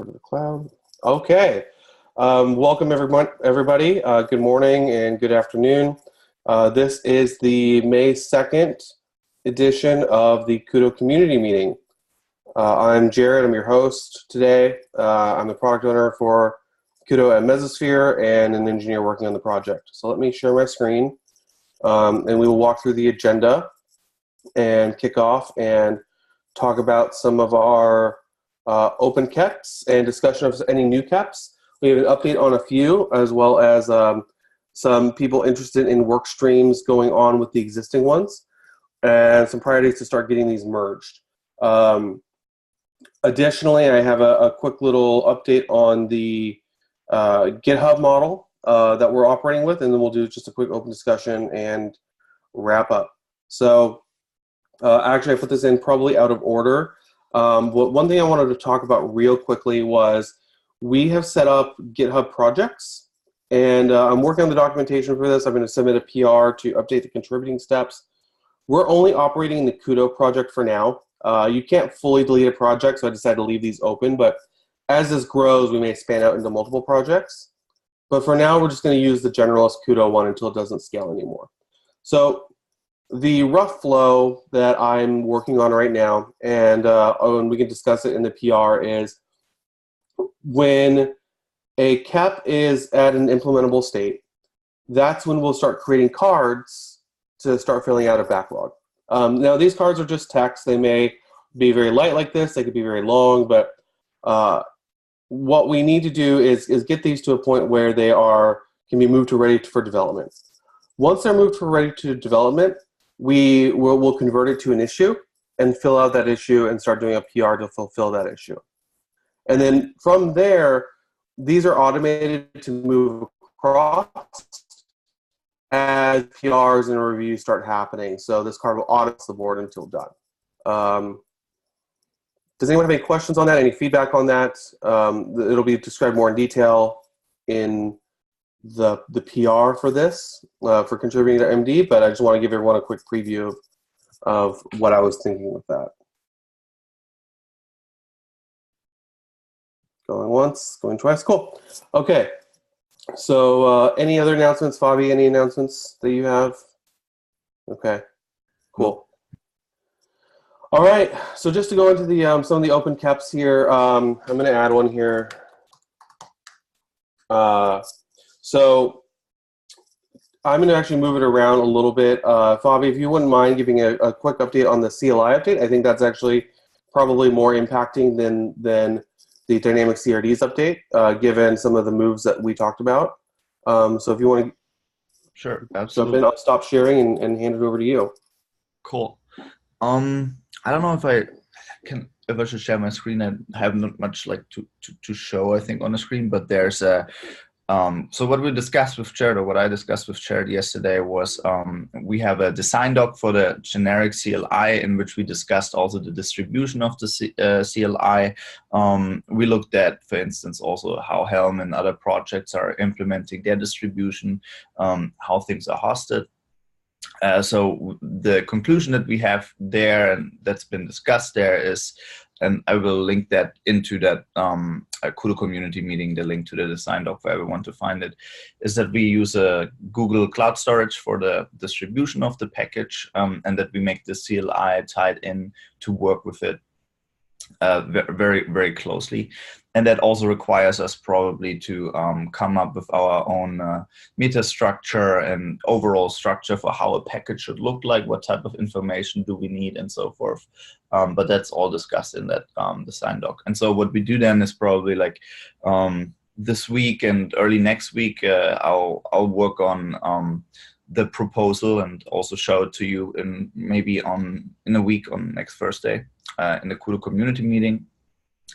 To the cloud. Okay. Welcome everybody. Good morning and good afternoon. This is the May 2nd edition of the KUDO community meeting. I'm Gerred. I'm your host today. I'm the product owner for KUDO at Mesosphere and an engineer working on the project. So let me share my screen and we will walk through the agenda and kick off and talk about some of our open KEPs and discussion of any new KEPs. We have an update on a few, as well as some people interested in work streams going on with the existing ones, and some priorities to start getting these merged. Additionally, I have a quick little update on the GitHub model that we're operating with, and then we'll do just a quick open discussion and wrap up. So actually, I put this in probably out of order. But one thing I wanted to talk about real quickly was we have set up GitHub projects, and I'm working on the documentation for this. I'm going to submit a PR to update the contributing steps. We're only operating in the KUDO project for now. You can't fully delete a project, so I decided to leave these open, but as this grows, we may expand out into multiple projects. But for now, we're just going to use the generalist KUDO one until it doesn't scale anymore. So the rough flow that I'm working on right now, and we can discuss it in the PR, is when a KEP is at an implementable state, that's when we'll start creating cards to start filling out a backlog. Now, these cards are just text. They may be very light like this. They could be very long, but what we need to do is get these to a point where they can be moved to ready for development. Once they're moved to ready to development, we'll convert it to an issue and fill out that issue and start doing a PR to fulfill that issue. And then from there, these are automated to move across as PRs and reviews start happening. So this card will audit the board until done. Does anyone have any questions on that? Any feedback on that? It'll be described more in detail in the PR for this, for contributing to MD, but I just want to give everyone a quick preview of what I was thinking with that. Going once, going twice, cool. Okay, so any other announcements, Fabi, any announcements that you have? Okay, cool. All right, so just to go into the some of the open KEPs here, I'm going to add one here. So I'm going to actually move it around a little bit. Fabi, if you wouldn't mind giving a quick update on the CLI update, I think that's actually probably more impacting than the dynamic CRDs update, given some of the moves that we talked about. So if you want to sure, absolutely. jump in, I'll stop sharing and hand it over to you. Cool. I don't know if I should share my screen. I have not much like to show, I think, on the screen, but there's a so what we discussed with Gerred, or what I discussed with Gerred yesterday, was we have a design doc for the generic CLI in which we discussed also the distribution of the CLI. We looked at, for instance, also how Helm and other projects are implementing their distribution, how things are hosted. So the conclusion that we have there, and that's been discussed there, is, and I will link that into that KUDO community meeting, the link to the design doc for everyone to find it, is that we use a Google Cloud Storage for the distribution of the package, and that we make the CLI tied in to work with it very, very closely. And that also requires us probably to come up with our own meta structure and overall structure for how a package should look like, what type of information do we need, and so forth. But that's all discussed in that design doc. And so what we do then is probably like this week and early next week, I'll work on the proposal and also show it to you in a week on next Thursday in the KUDO community meeting.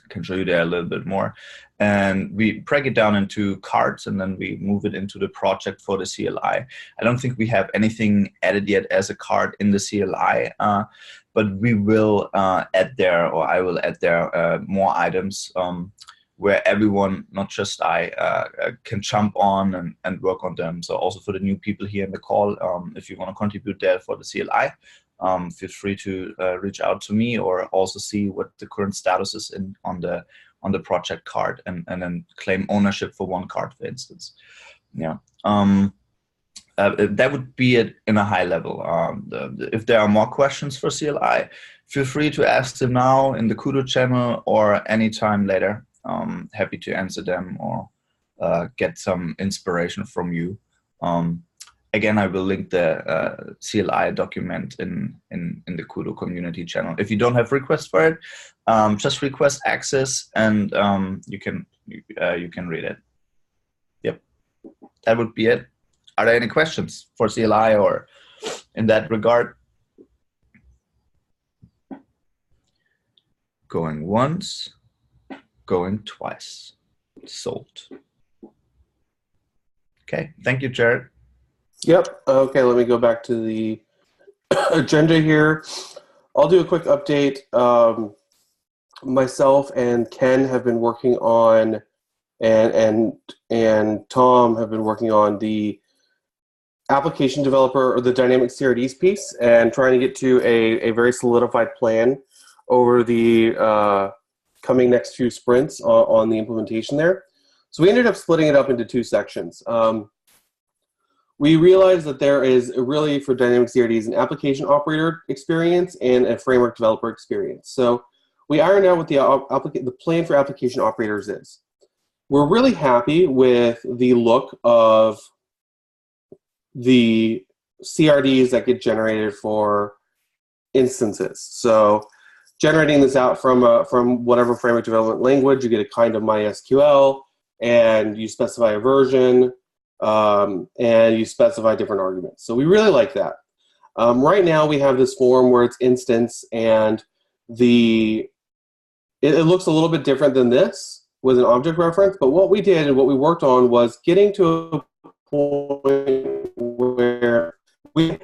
I can show you there a little bit more. And we break it down into cards, and then we move it into the project for the CLI. I don't think we have anything added yet as a card in the CLI, but we will add there, or I will add there more items where everyone, not just I, can jump on and work on them. So also for the new people here in the call, if you want to contribute there for the CLI, feel free to reach out to me, or also see what the current status is on the on the project card and then claim ownership for one card, for instance. Yeah. That would be it in a high level. If there are more questions for CLI, feel free to ask them now in the KUDO channel or anytime later. Happy to answer them or get some inspiration from you. Again, I will link the CLI document in the KUDO community channel. If you don't have requests for it, just request access and you can read it. Yep, that would be it. Are there any questions for CLI or in that regard? Going once, going twice. Sold. Okay, thank you, Gerred. Yep. Okay, let me go back to the agenda here. I'll do a quick update. Myself and Ken have been working on, and Tom have been working on the application developer or the dynamic CRDs piece and trying to get to a very solidified plan over the coming next few sprints on the implementation there. So we ended up splitting it up into two sections. We realized that there is really for dynamic CRDs an application operator experience and a framework developer experience. So we ironed out what the plan for application operators is. We're really happy with the look of the CRDs that get generated for instances. So generating this out from whatever framework development language, you get a kind of MySQL, and you specify a version, and you specify different arguments. So we really like that. Right now we have this form where it's instance, and it looks a little bit different than this with an object reference, but what we did and what we worked on was getting to a point where we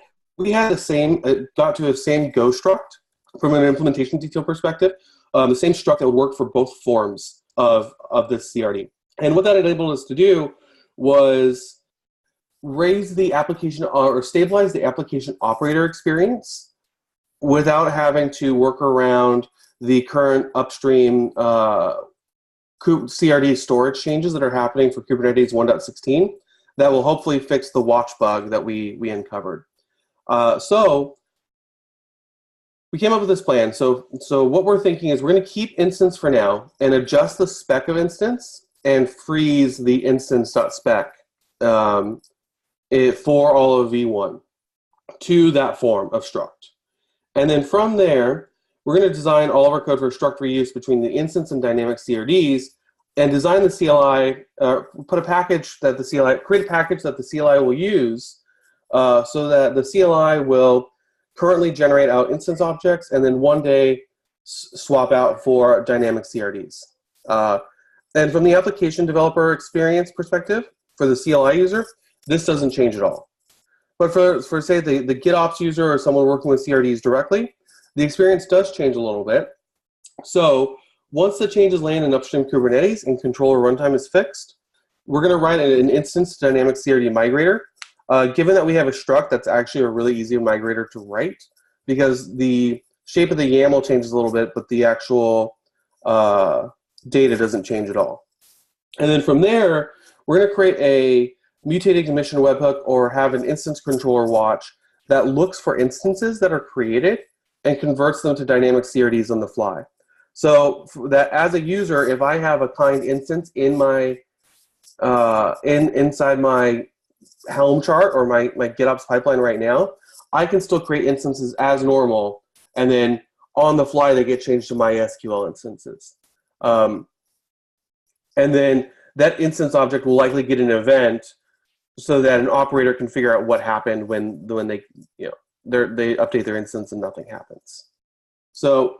had the same, got to the same Go struct from an implementation detail perspective, the same struct that would work for both forms of this CRD. And what that enabled us to do was raise the application or stabilize the application operator experience without having to work around the current upstream CRD storage changes that are happening for Kubernetes 1.16 that will hopefully fix the watch bug that we uncovered. So we came up with this plan. So what we're thinking is we're going to keep instance for now and adjust the spec of instance and freeze the instance.spec for all of V1 to that form of struct. And then from there, we're going to design all of our code for struct reuse between the instance and dynamic CRDs and design the CLI, put a package that the CLI, create a package that the CLI will use so that the CLI will currently generate out instance objects and then one day swap out for dynamic CRDs. And from the application developer experience perspective, for the CLI user, this doesn't change at all. But for say, the GitOps user or someone working with CRDs directly, the experience does change a little bit. So once the changes land in upstream Kubernetes and controller runtime is fixed, we're going to write an instance dynamic CRD migrator. Given that we have a struct, that's actually a really easy migrator to write because the shape of the YAML changes a little bit, but the actual data doesn't change at all. And then from there, we're going to create a mutated commission webhook or have an instance controller watch that looks for instances that are created and converts them to dynamic CRDs on the fly. So that as a user, if I have a kind instance in my inside my Helm chart or my GitOps pipeline right now, I can still create instances as normal, and then on the fly they get changed to MySQL instances. And then that instance object will likely get an event so that an operator can figure out what happened when they they update their instance and nothing happens. So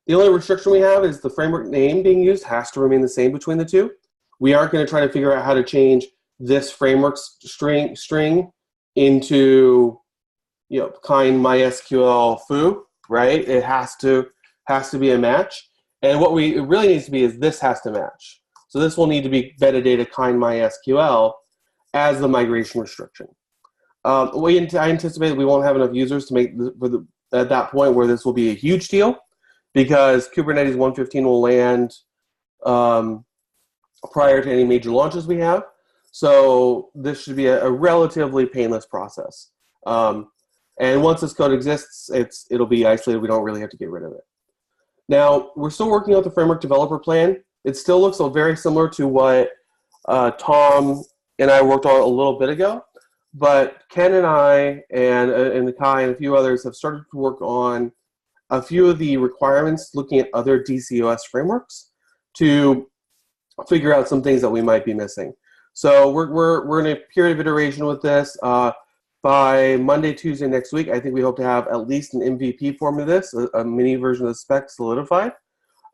the only restriction we have is the framework name being used has to remain the same between the two. We aren't going to try to figure out how to change this framework string into kind MySQL foo, right? It has to be a match. And what it really needs to be is this has to match. So this will need to be metadata kind MySQL as the migration restriction. I anticipate we won't have enough users to make at that point where this will be a huge deal, because Kubernetes 1.15 will land prior to any major launches we have. So this should be a relatively painless process. And once this code exists, it'll be isolated. We don't really have to get rid of it. Now, we're still working out the framework developer plan. It still looks very similar to what Tom and I worked on a little bit ago. But Ken and I and Kai and a few others have started to work on a few of the requirements, looking at other DCOS frameworks to figure out some things that we might be missing. So we're in a period of iteration with this. By Monday, Tuesday next week, I think we hope to have at least an MVP form of this, a mini version of the spec solidified,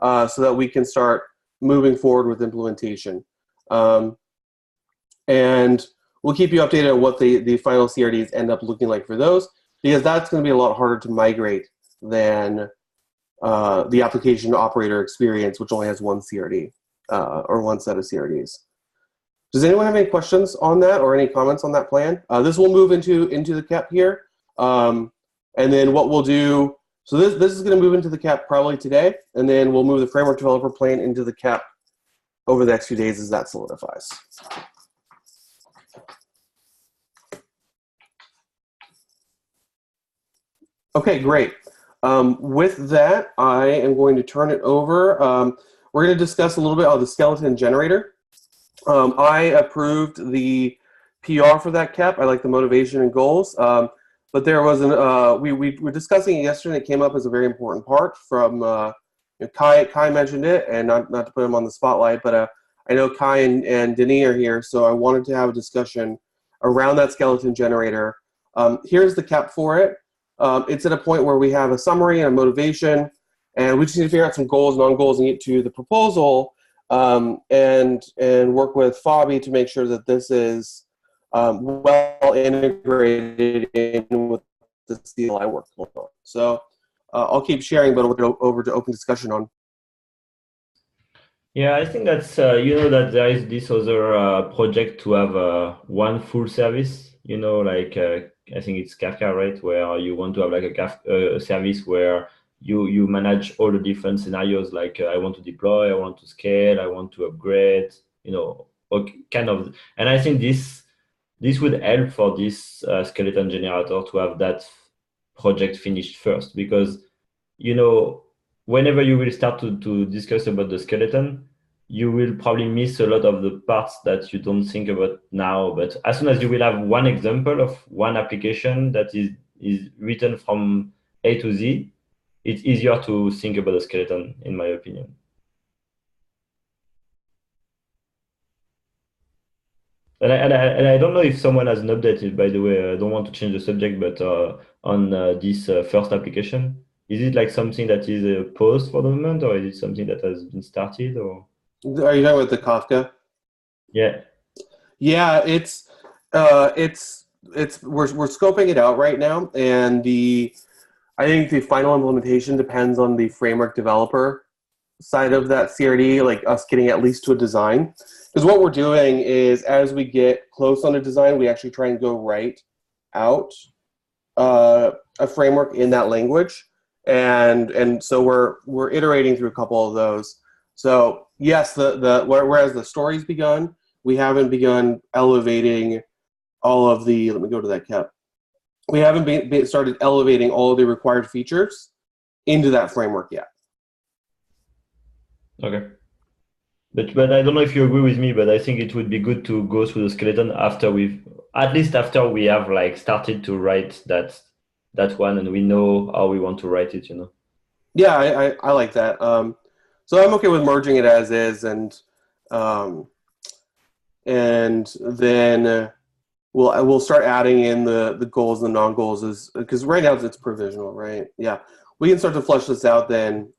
so that we can start moving forward with implementation. And we'll keep you updated on what the final CRDs end up looking like for those, because that's going to be a lot harder to migrate than the application operator experience, which only has one CRD or one set of CRDs. Does anyone have any questions on that or any comments on that plan? This will move into the CAP here. And then what we'll do, so this is going to move into the CAP probably today, and then we'll move the framework developer plan into the CAP over the next few days as that solidifies. Okay, great. With that, I am going to turn it over. We're going to discuss a little bit on the skeleton generator. I approved the PR for that CAP. I like the motivation and goals. But there was we were discussing it yesterday, and it came up as a very important part from Kai mentioned it, and not to put him on the spotlight, but I know Kai and Denis are here, so I wanted to have a discussion around that skeleton generator. Here's the CAP for it. It's at a point where we have a summary and a motivation, and we just need to figure out some goals, non-goals, and get to the proposal, and work with Fabi to make sure that this is well integrated in with the CLI work going on. So I'll keep sharing, but I'll go over to open discussion on. Yeah, I think that's, that there is this other project to have one full service, like I think it's Kafka, right? Where you want to have like a service where you manage all the different scenarios, like I want to deploy, I want to scale, I want to upgrade, kind of. And I think this would help for this skeleton generator to have that project finished first, because, whenever you will start to discuss about the skeleton, you will probably miss a lot of the parts that you don't think about now. But as soon as you will have one example of one application that is written from A to Z, it's easier to think about the skeleton, in my opinion. And I don't know if someone has an update, by the way. I don't want to change the subject, but on this first application, is it like something that is paused for the moment, or is it something that has been started? Or are you talking about the Kafka? Yeah. Yeah, we're scoping it out right now, and I think the final implementation depends on the framework developer side of that CRD, like us getting at least to a design. Because what we're doing is, as we get close on a design, we actually try and go right out a framework in that language, and so we're iterating through a couple of those. So yes, whereas the story's begun, we haven't begun elevating all of the. Let me go to that CAP. We haven't started elevating all of the required features into that framework yet. Okay. But I don't know if you agree with me, but I think it would be good to go through the skeleton after we have like started to write that one, and we know how we want to write it, Yeah, I like that. So I'm okay with merging it as is, and then we'll start adding in the goals and the non-goals, because right now it's provisional, right? Yeah, we can start to flesh this out then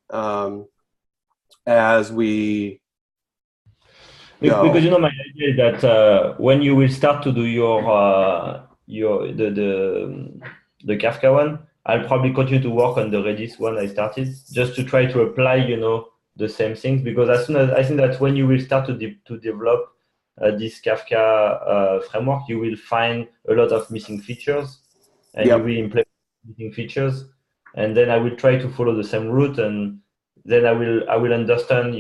as we go. Because my idea is that when you will start to do the Kafka one, I'll probably continue to work on the Redis one I started, just to try to apply the same things, because as soon as I think that when you will start to develop this Kafka framework, you will find a lot of missing features, and you will implement missing features, and then I will try to follow the same route, and then I will understand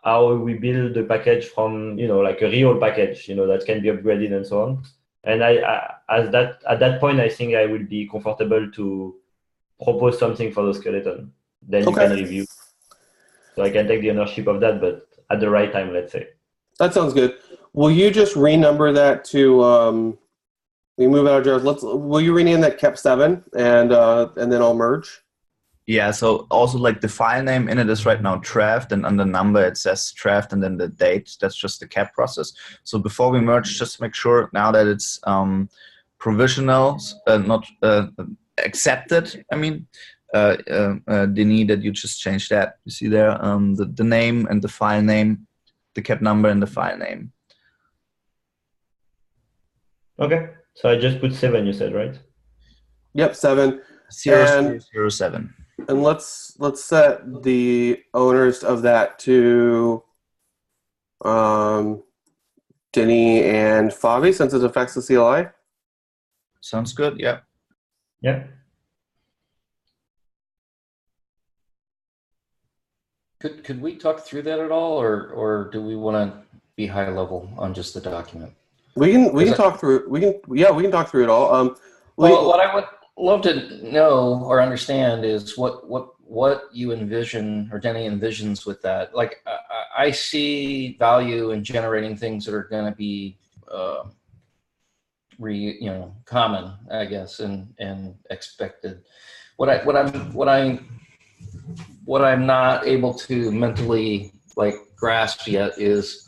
how we build the package from, like a real package, that can be upgraded and so on. And at that point, I think I will be comfortable to propose something for the skeleton. Then you can review. So I can take the ownership of that, but at the right time, let's say. That sounds good. Will you just renumber that to? We move out of Gerred. Will you rename that KEP7 and then I'll merge? Yeah. So also like the file name in it is right now draft, and under number it says draft, and then the date. That's just the KEP process. So before we merge, just make sure now that it's provisional, not accepted. I mean, Denis, that you just change that. You see there the name and the file name, the KEP number and the file name. Okay. So I just put 7, you said, right? Yep, 7. 0007. And let's set the owners of that to Denis and Fabi, since it affects the CLI. Sounds good. Yeah. Yeah. Could we talk through that at all, or do we want to be high level on just the document? We can talk through it. We can talk through it all. Well, what I would love to know or understand is what you envision, or Denny envisions with that. Like I see value in generating things that are going to be common, I guess, and expected. What I'm not able to mentally grasp yet is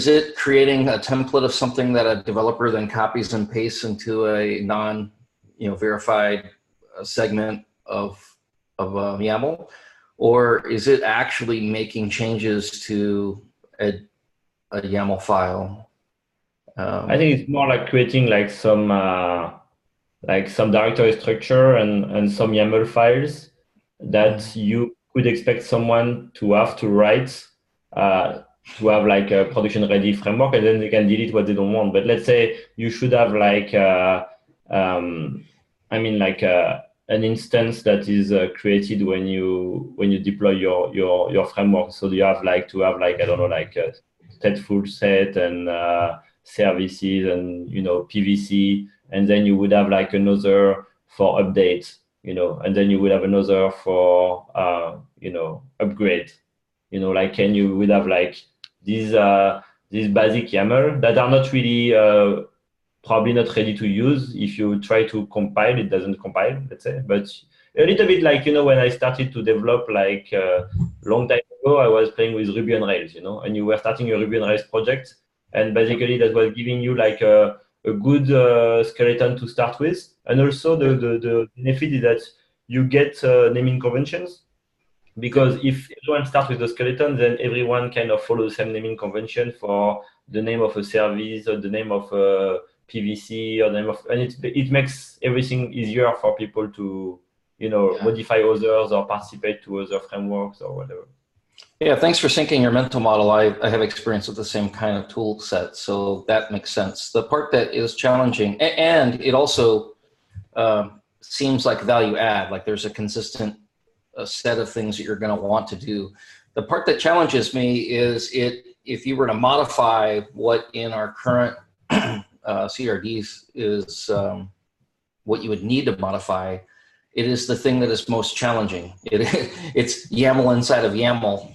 it creating a template of something that a developer then copies and pastes into a verified segment of YAML, or is it actually making changes to a YAML file? I think it's more like creating some directory structure and some YAML files that you could expect someone to have to write to have a production ready framework, and then they can delete what they don't want. But let's say you should have an instance that is created when you deploy your framework. So you have to have I don't know, a stateful set and services and PVC, and then you would have another for update, and then you would have another for upgrade, and you would have these basic YAML that are not really probably not ready to use. If you try to compile, it doesn't compile, let's say. But a little bit when I started to develop long time ago, I was playing with Ruby on Rails, and you were starting a Ruby on Rails project, and basically that was giving you a good skeleton to start with, and also the benefit is that you get naming conventions. Because if everyone starts with the skeleton, then everyone kind of follows the same naming convention for the name of a service or the name of a PVC or the name of, and it makes everything easier for people to, modify others or participate to other frameworks or whatever. Yeah, thanks for syncing your mental model. I have experience with the same kind of tool set, so that makes sense. The part that is challenging, and it also seems like value add, like there's a consistent set of things that you're going to want to do. The part that challenges me is if you were to modify what in our current CRDs is what you would need to modify, it is the thing that is most challenging. It's YAML inside of YAML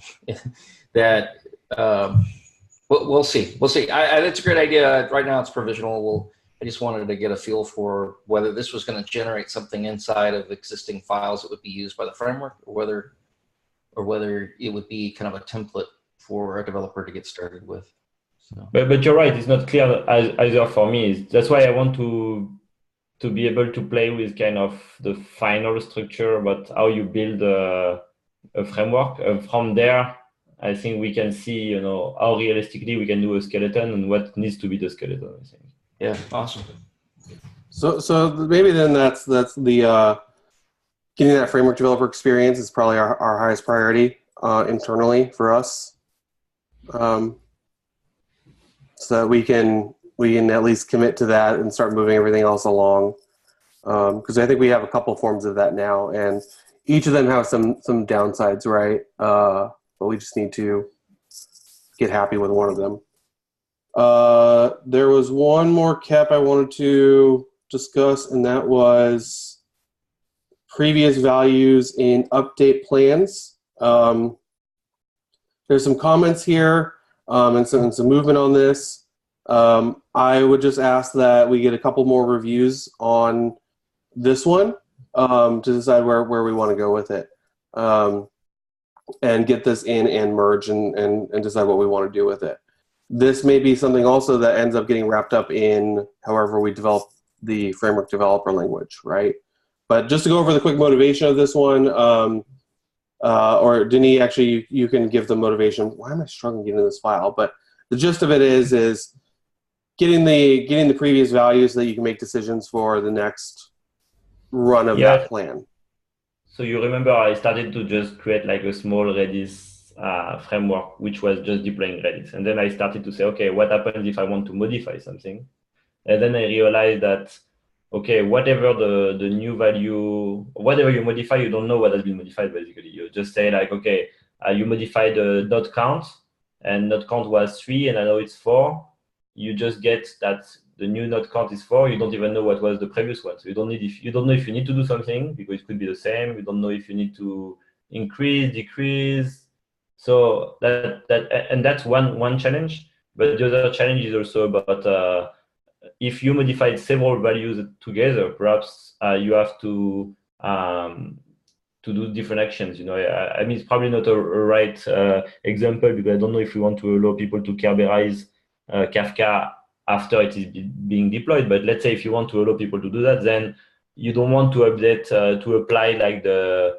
that we'll see. We'll see. It's a great idea. Right now it's provisional. I just wanted to get a feel for whether this was going to generate something inside of existing files that would be used by the framework, or whether it would be kind of a template for a developer to get started with. So. But you're right, it's not clear either for me. That's why I want to be able to play with kind of the final structure about how you build a framework. From there, I think we can see, how realistically we can do a skeleton and what needs to be the skeleton, I think. Yeah, awesome. So maybe then that's the getting that framework developer experience is probably our highest priority internally for us, so that we can at least commit to that and start moving everything else along, because I think we have a couple forms of that now, and each of them have some downsides, right? But we just need to get happy with one of them. There was one more cap I wanted to discuss, and that was previous values in update plans. There's some comments here and some movement on this. I would just ask that we get a couple more reviews on this one to decide where we want to go with it, and get this in and merge and decide what we want to do with it. This may be something also that ends up getting wrapped up in however we develop the framework developer language, right? But just to go over the quick motivation of this one, or Denis, actually, you can give the motivation. Why am I struggling getting this file? But the gist of it is getting the previous values so that you can make decisions for the next run of that plan. So you remember I started to just create like a small Redis framework, which was just deploying Redis. And then I started to say, okay, what happens if I want to modify something? And then I realized that, okay, whatever the new value, whatever you modify, you don't know what has been modified, basically. You just say like, okay, you modified the node count, and node count was 3, and I know it's 4. You just get that the new node count is 4. You don't even know what was the previous one. So you don't know if you need to do something, because it could be the same. You don't know if you need to increase, decrease. So that's one challenge. But the other challenge is also about if you modified several values together, perhaps you have to do different actions. You know, I mean, it's probably not a right example, because I don't know if we want to allow people to Kerberize Kafka after it is being deployed. But let's say if you want to allow people to do that, then you don't want to update to apply like the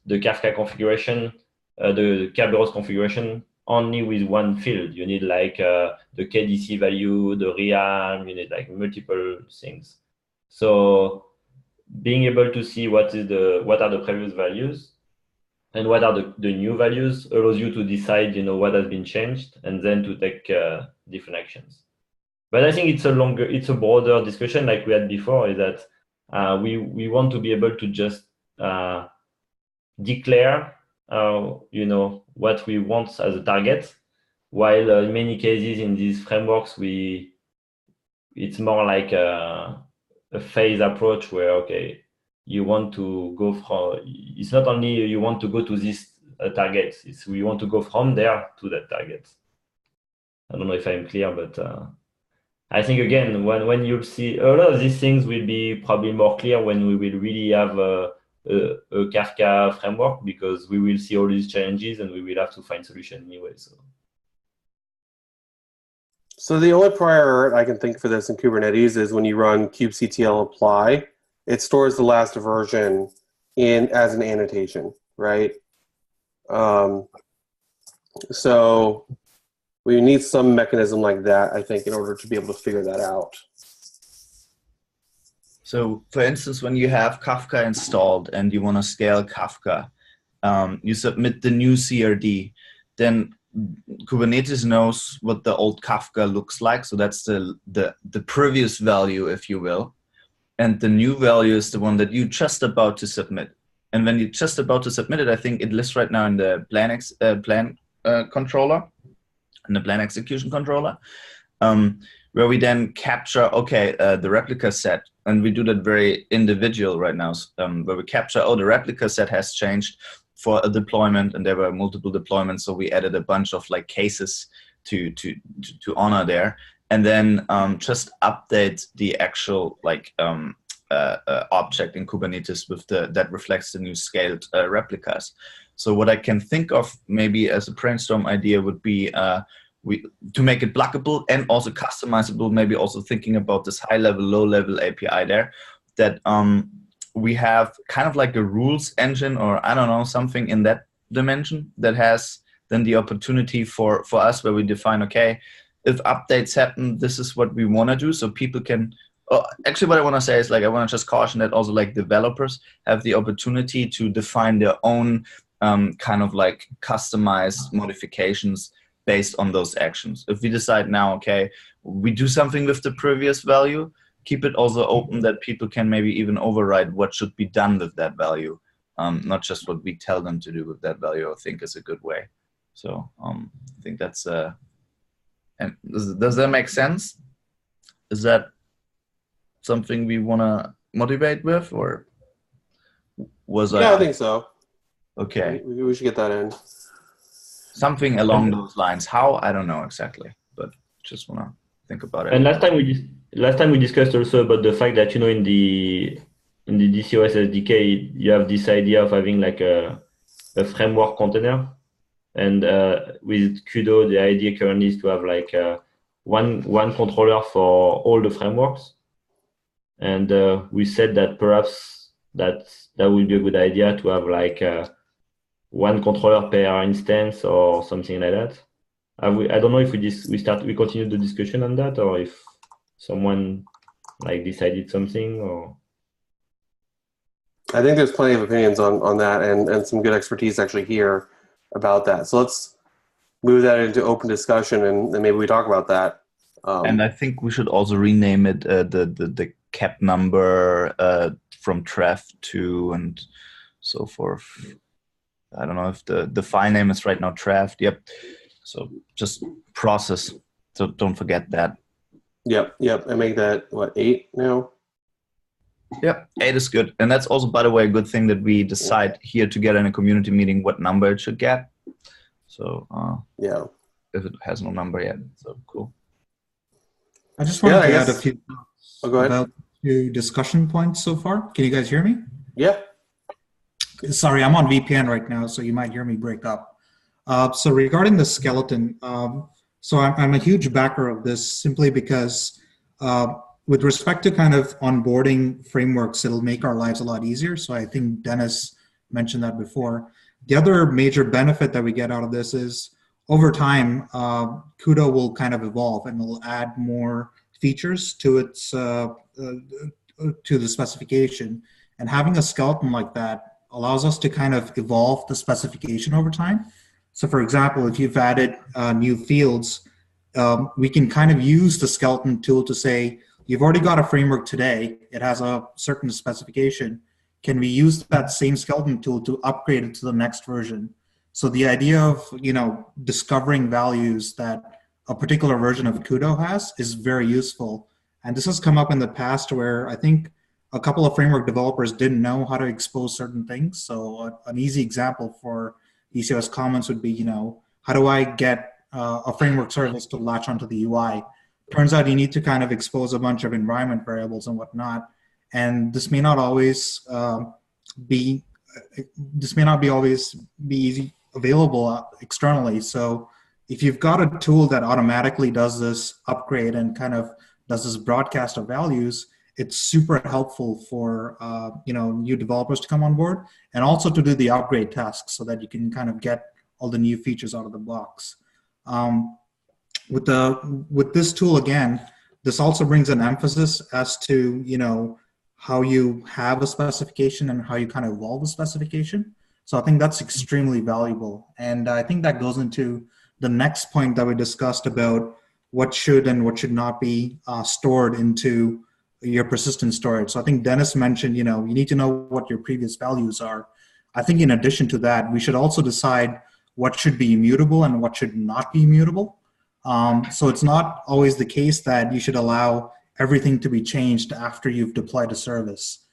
Kafka configuration, the Kerberos configuration only with one field. You need like the KDC value, the realm. You need like multiple things. So being able to see what are the previous values and what are the new values allows you to decide, you know, what has been changed, and then to take different actions. But I think it's a broader discussion like we had before, is that we want to be able to just declare, you know, what we want as a target, while in many cases in these frameworks, it's more like a phase approach where, okay, you want to go from, it's not only you want to go to this target, it's we want to go from there to that target. I don't know if I'm clear, but I think, again, when you'll see a lot of these things will be probably more clear when we will really have a Kafka framework, because we will see all these challenges and we will have to find solution anyway. So the only prior I can think for this in Kubernetes is when you run kubectl apply, it stores the last version as an annotation, right? So we need some mechanism like that, I think, in order to be able to figure that out. So, for instance, when you have Kafka installed and you want to scale Kafka, you submit the new CRD, then Kubernetes knows what the old Kafka looks like. So that's the previous value, if you will. And the new value is the one that you're just about to submit. And when you're just about to submit it, I think it lists right now in the plan controller, in the plan execution controller, where we then capture, okay, the replica set. And we do that very individual right now, where we capture, oh, the replica set has changed for a deployment, and there were multiple deployments. So we added a bunch of like cases to honor there. And then just update the actual like object in Kubernetes with that reflects the new scaled replicas. So what I can think of maybe as a brainstorm idea would be to make it pluggable and also customizable. Maybe also thinking about this high-level, low-level API there, that we have kind of like a rules engine, or I don't know, something in that dimension that has then the opportunity for us, where we define, okay, if updates happen, this is what we want to do. So people can, actually what I want to say is, like, I want to just caution that also like developers have the opportunity to define their own kind of like customized modifications based on those actions. If we decide now, okay, we do something with the previous value, keep it also open that people can maybe even override what should be done with that value, not just what we tell them to do with that value, I think is a good way. So I think that's and does that make sense? Is that something we want to motivate with, or was Yeah, I think so. Okay? We should get that in. Something along those lines. How? I don't know exactly, but just want to think about it. And last time we discussed also about the fact that, you know, in the DCOS SDK, you have this idea of having like a framework container. And with KUDO, the idea currently is to have like one controller for all the frameworks. And we said that perhaps that would be a good idea to have like one controller per instance or something like that. I don't know if we continue the discussion on that, or if someone like decided something, or. I think there's plenty of opinions on that, and some good expertise actually here about that. So let's move that into open discussion, and maybe we talk about that. And I think we should also rename it the cap number from tref to and so forth. I don't know if the file name is right now tref. Yep. So just process. So don't forget that. Yep. I make that, what, 8 now? Yep, 8 is good. And that's also, by the way, a good thing that we decide here together in a community meeting what number it should get. So yeah, if it has no number yet. So cool. I just wanted to add a few thoughts go ahead. about 2 discussion points so far. Can you guys hear me? Yeah. Sorry, I'm on VPN right now, so you might hear me break up. So regarding the skeleton, so I'm a huge backer of this simply because with respect to kind of onboarding frameworks, it'll make our lives a lot easier. So I think Dennis mentioned that before. The other major benefit that we get out of this is over time, KUDO will kind of evolve and will add more features to its to the specification. And having a skeleton like that allows us to kind of evolve the specification over time. So for example, if you've added new fields, we can kind of use the skeleton tool to say, you've already got a framework today, it has a certain specification. Can we use that same skeleton tool to upgrade it to the next version? So the idea of, you know, discovering values that a particular version of KUDO has is very useful. And this has come up in the past where I think a couple of framework developers didn't know how to expose certain things. So an easy example for DCOS comments would be, you know, how do I get a framework service to latch onto the UI? Turns out you need to kind of expose a bunch of environment variables and whatnot. And this may not always be easy available externally. So if you've got a tool that automatically does this upgrade and kind of does this broadcast of values, it's super helpful for you know, new developers to come on board and also to do the upgrade tasks so that you can kind of get all the new features out of the box. With this tool again, this also brings an emphasis as to, you know, how you have a specification and how you kind of evolve a specification. So I think that's extremely valuable. And I think that goes into the next point that we discussed about what should and what should not be stored into your persistent storage. So I think Dennis mentioned, you know, you need to know what your previous values are. I think in addition to that, we should also decide what should be immutable and what should not be immutable. So it's not always the case that you should allow everything to be changed after you've deployed a service.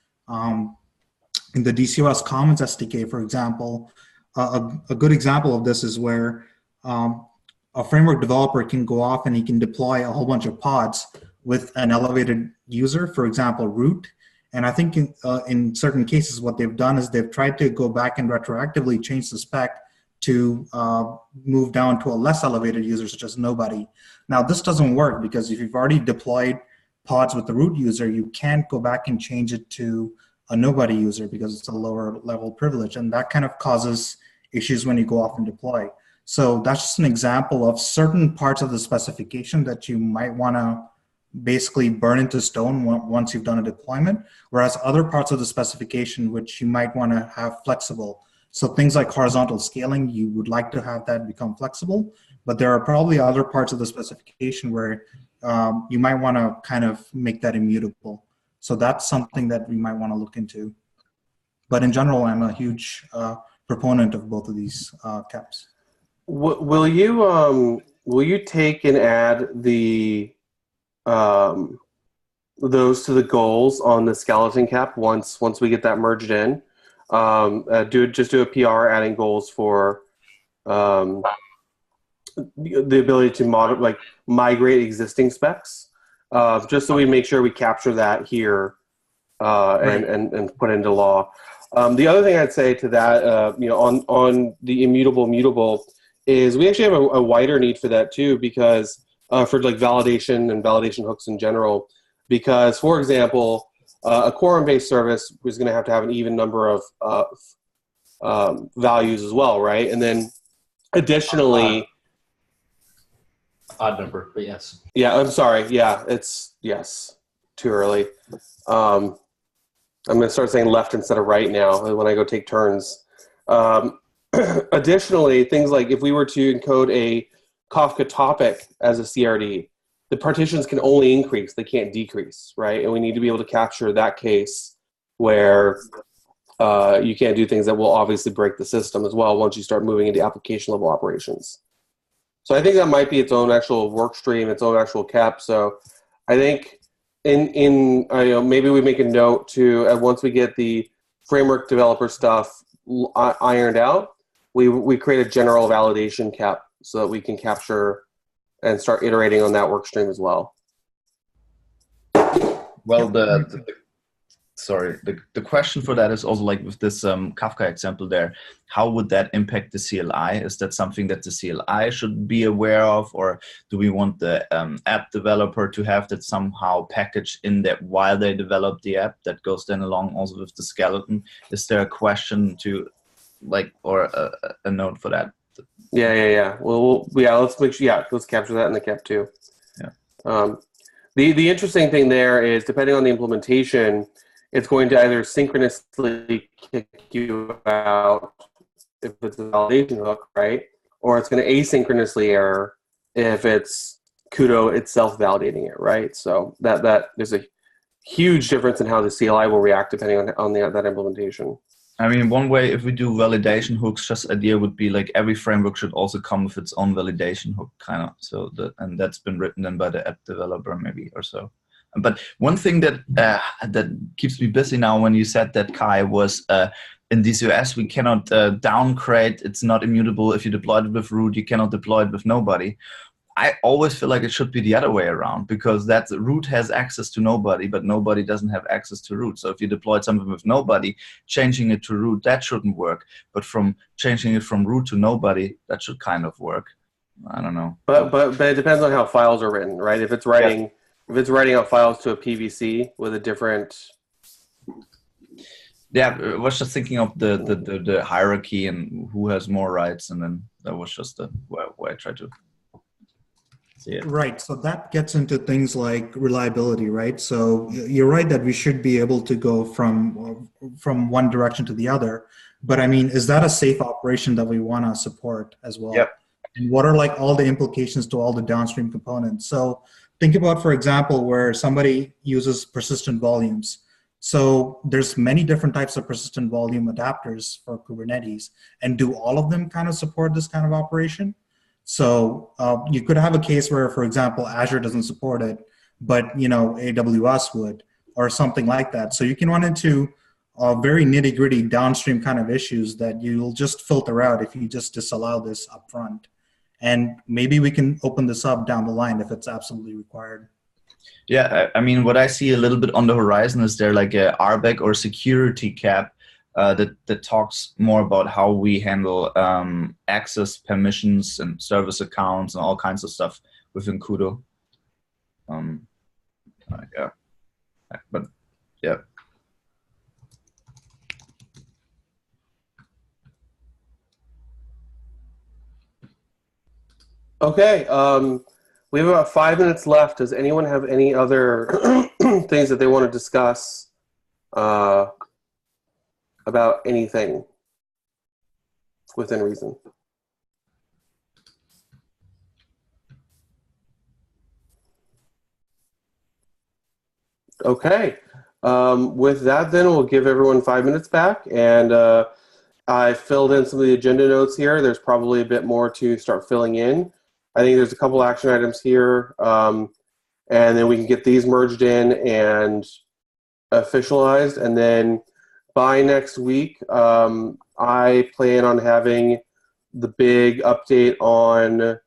In the DCOS Commons SDK, for example, a good example of this is where a framework developer can go off and he can deploy a whole bunch of pods with an elevated user, for example, root. And I think in certain cases, what they've done is they've tried to go back and retroactively change the spec to move down to a less elevated user, such as nobody. Now, this doesn't work because if you've already deployed pods with the root user, you can't go back and change it to a nobody user because it's a lower level privilege. And that kind of causes issues when you go off and deploy. So that's just an example of certain parts of the specification that you might want to basically burn into stone once you've done a deployment, whereas other parts of the specification which you might want to have flexible. So things like horizontal scaling, you would like to have that become flexible, but there are probably other parts of the specification where you might want to kind of make that immutable. So that's something that we might want to look into. But in general, I'm a huge proponent of both of these caps. Will you take and add the those to the goals on the skeleton cap once we get that merged in? Just do a PR adding goals for the ability to migrate existing specs, just so we make sure we capture that here and put into law. The other thing I'd say to that, on the immutable mutable, is we actually have a wider need for that too, because for like validation and validation hooks in general. Because, for example, a quorum-based service is going to have an even number of values as well, right? And then additionally, odd number, but yes. Yeah, I'm sorry. Yeah, too early. I'm going to start saying left instead of right now when I go take turns. Additionally, things like if we were to encode a Kafka topic as a CRD, the partitions can only increase, they can't decrease, right? And we need to be able to capture that case where you can't do things that will obviously break the system as well once you start moving into application level operations. So I think that might be its own actual work stream, its own actual cap. So I think maybe we make a note to once we get the framework developer stuff ironed out, we create a general validation cap so that we can capture and start iterating on that work stream as well. Well, the question for that is also like with this Kafka example there, how would that impact the CLI? Is that something that the CLI should be aware of, or do we want the app developer to have that somehow packaged in there while they develop the app that goes then along also with the skeleton? Is there a question to or a note for that? Yeah. Well, let's make sure. Yeah, let's capture that in the cap too. Yeah. The interesting thing there is, depending on the implementation, it's going to either synchronously kick you out if it's a validation hook, right? Or it's going to asynchronously error if it's KUDO itself validating it, right? So that there's a huge difference in how the CLI will react depending on that implementation. I mean, one way if we do validation hooks, just idea would be like every framework should also come with its own validation hook, kind of. So and that's been written in by the app developer maybe or so. But one thing that keeps me busy now when you said that, Kai, was in DCOS we cannot downgrade. It's not immutable. If you deploy it with root, you cannot deploy it with nobody. I always feel like it should be the other way around, because that root has access to nobody, but nobody doesn't have access to root. So if you deployed something with nobody, changing it to root, that shouldn't work. But from changing it from root to nobody, that should kind of work. I don't know. But it depends on how files are written, right? If it's writing out files to a PVC with a different. Yeah, I was just thinking of the hierarchy and who has more rights, and then that was just where I tried to. Right. So that gets into things like reliability, right? So you're right that we should be able to go from one direction to the other. But I mean, is that a safe operation that we want to support as well? Yep. And what are like all the implications to all the downstream components? So think about, for example, where somebody uses persistent volumes. So there's many different types of persistent volume adapters for Kubernetes. And do all of them kind of support this kind of operation? So you could have a case where, for example, Azure doesn't support it, but AWS would, or something like that. So you can run into very nitty-gritty downstream kind of issues that you'll just filter out if you just disallow this upfront. And maybe we can open this up down the line if it's absolutely required. Yeah, I mean, what I see a little bit on the horizon is there like a RBAC or security cap that talks more about how we handle access permissions and service accounts and all kinds of stuff within KUDO. Yeah, but yeah. Okay, we have about 5 minutes left. Does anyone have any other things that they want to discuss about anything within reason? Okay. With that, then we'll give everyone 5 minutes back, and I filled in some of the agenda notes here. There's probably a bit more to start filling in. I think there's a couple action items here, and then we can get these merged in and officialized. And then by next week, I plan on having the big update on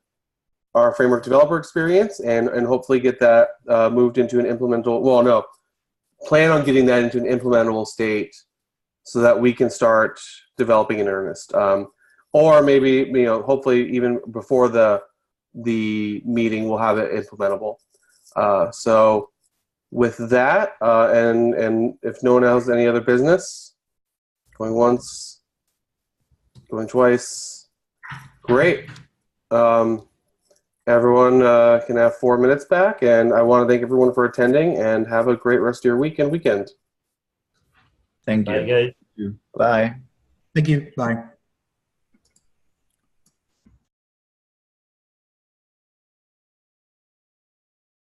our framework developer experience and hopefully get that moved into an implementable, well, no, plan on getting that into an implementable state so that we can start developing in earnest. Or maybe, hopefully even before the meeting, we'll have it implementable. So with that, and if no one else has any other business, going once, going twice, great. Everyone can have 4 minutes back, and I want to thank everyone for attending, and have a great rest of your weekend. Thank you. Bye, guys. Bye. Thank you. Bye.